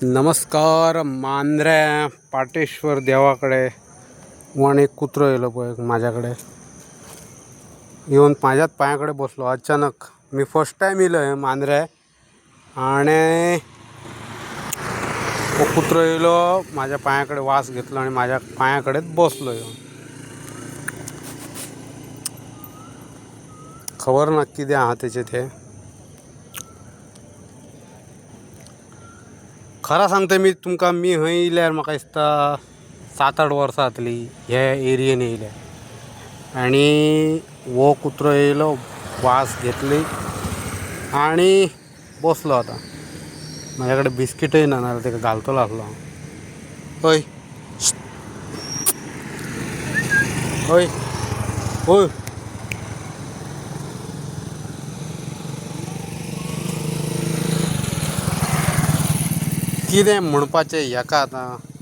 नमस्कार. मांद्र्या पाटेश्वर देवाकडे वन एक कुत्रो येलो पळय माझ्याकडे येऊन माझ्याच पायाकडे बसलो. अचानक मी फर्स्ट टाइम येलो आहे मांद्र्या आणि तो कुत्रो येलो माझ्या पायाकडे वास घेतलो आणि माझ्या पायाकडेच बसलो. येऊन खबर ना किती आहा त्याचे ते. खरा सांगते मी तुमका, मी हय येयल्यार म्हाका दिसता 7-8 वर्सां जातली ह्या एरियेन येयल्या आणि वो कुत्रो येयलो, वास घेतली आणि बसलो. आता माझ्याकडे बिस्किटही ना नाल्यार तेका घालतलो आसलो हांव. हय हय हय कितें म्हणपाचें हेका आतां.